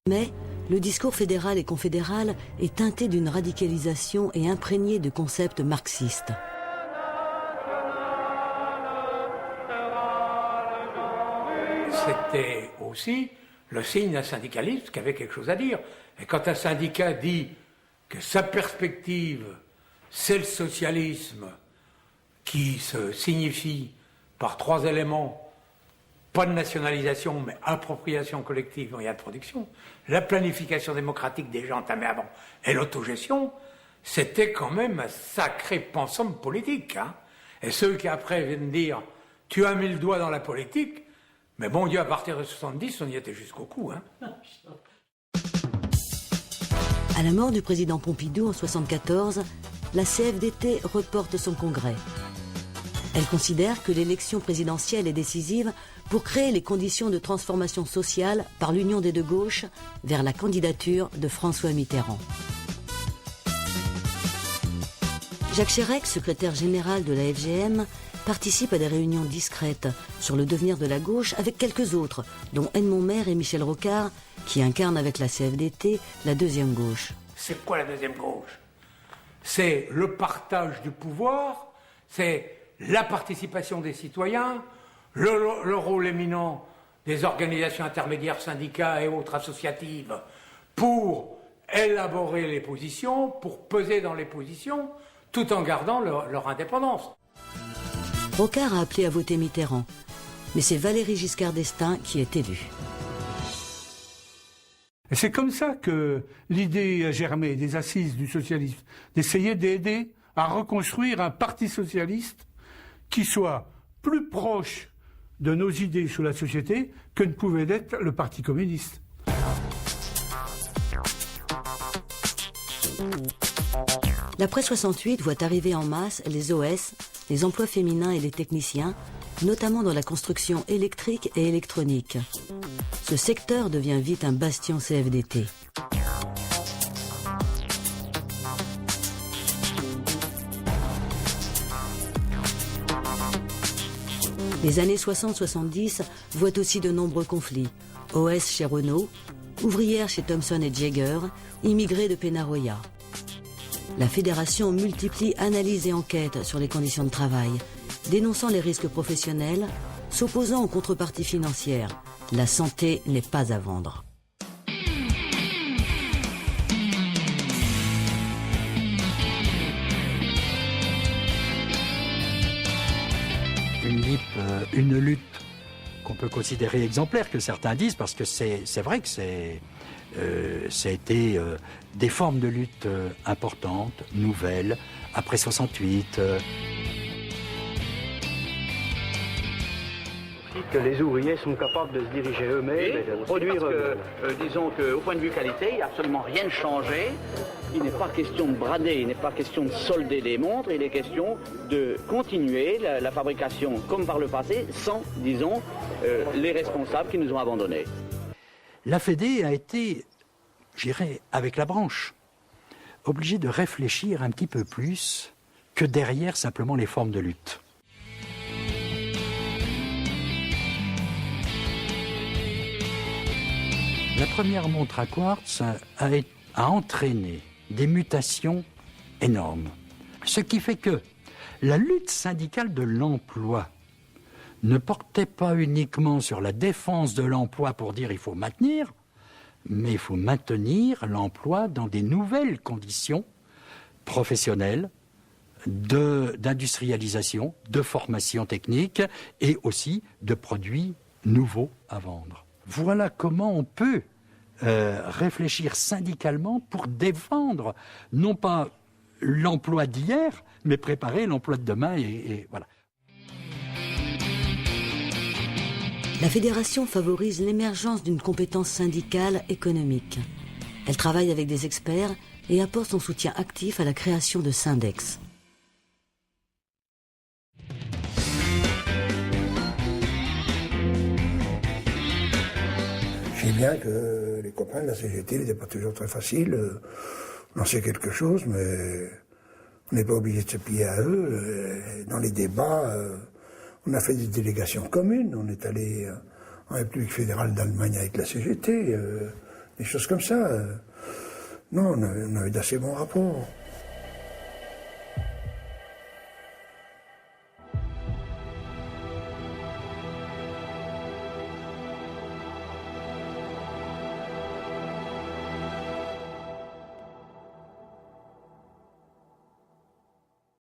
Mais le discours fédéral et confédéral est teinté d'une radicalisation et imprégné de concepts marxistes. C'était aussi le signe d'un syndicaliste qui avait quelque chose à dire. Et quand un syndicat dit que sa perspective, c'est le socialisme, qui se signifie par 3 éléments, pas de nationalisation, mais appropriation collective des moyens de production, la planification démocratique des gens entamés avant, et l'autogestion, c'était quand même un sacré pensum politique. Hein. Et ceux qui après viennent dire « tu as mis le doigt dans la politique », mais bon Dieu, à partir de 70, on y était jusqu'au cou. Hein. À la mort du président Pompidou en 1974, la CFDT reporte son congrès. Elle considère que l'élection présidentielle est décisive pour créer les conditions de transformation sociale par l'union des deux gauches vers la candidature de François Mitterrand. Jacques Chirac, secrétaire général de la FGM, participe à des réunions discrètes sur le devenir de la gauche avec quelques autres, dont Edmond Maire et Michel Rocard, qui incarnent avec la CFDT la deuxième gauche. C'est quoi la deuxième gauche? C'est le partage du pouvoir, c'est la participation des citoyens, le rôle éminent des organisations intermédiaires, syndicats et autres associatives pour élaborer les positions, pour peser dans les positions, tout en gardant leur indépendance. Rocard a appelé à voter Mitterrand, mais c'est Valéry Giscard d'Estaing qui est élu. Et c'est comme ça que l'idée a germé des assises du socialisme, d'essayer d'aider à reconstruire un parti socialiste qui soit plus proche de nos idées sur la société que ne pouvait l'être le Parti communiste. L'après 68 voit arriver en masse les OS, les emplois féminins et les techniciens, notamment dans la construction électrique et électronique. Ce secteur devient vite un bastion CFDT. Les années 60-70 voient aussi de nombreux conflits. OS chez Renault, ouvrières chez Thomson et Jagger, immigrés de Peñarroya. La fédération multiplie analyses et enquêtes sur les conditions de travail, dénonçant les risques professionnels, s'opposant aux contreparties financières. La santé n'est pas à vendre. Une lutte qu'on peut considérer exemplaire, que certains disent, parce que c'est vrai que ça a été des formes de lutte importantes, nouvelles, après 68. Que les ouvriers sont capables de se diriger eux-mêmes et de produire eux-mêmes. Disons qu'au point de vue qualité, il n'y a absolument rien changé. Il n'est pas question de brader, il n'est pas question de solder les montres, il est question de continuer la fabrication comme par le passé, sans, disons, les responsables qui nous ont abandonnés. La Fédé a été, je dirais, avec la branche, obligée de réfléchir un petit peu plus que derrière simplement les formes de lutte. La première montre à quartz a entraîné des mutations énormes. Ce qui fait que la lutte syndicale de l'emploi ne portait pas uniquement sur la défense de l'emploi pour dire il faut maintenir, mais il faut maintenir l'emploi dans des nouvelles conditions professionnelles, d'industrialisation, de formation technique et aussi de produits nouveaux à vendre. Voilà comment on peut réfléchir syndicalement pour défendre non pas l'emploi d'hier, mais préparer l'emploi de demain et voilà. La fédération favorise l'émergence d'une compétence syndicale économique. Elle travaille avec des experts et apporte son soutien actif à la création de Syndex. Je sais bien que les copains de la CGT n'étaient pas toujours très faciles. On en sait quelque chose, mais on n'est pas obligé de se plier à eux. Dans les débats, on a fait des délégations communes. On est allé en République fédérale d'Allemagne avec la CGT, des choses comme ça. Non, on avait d'assez bons rapports.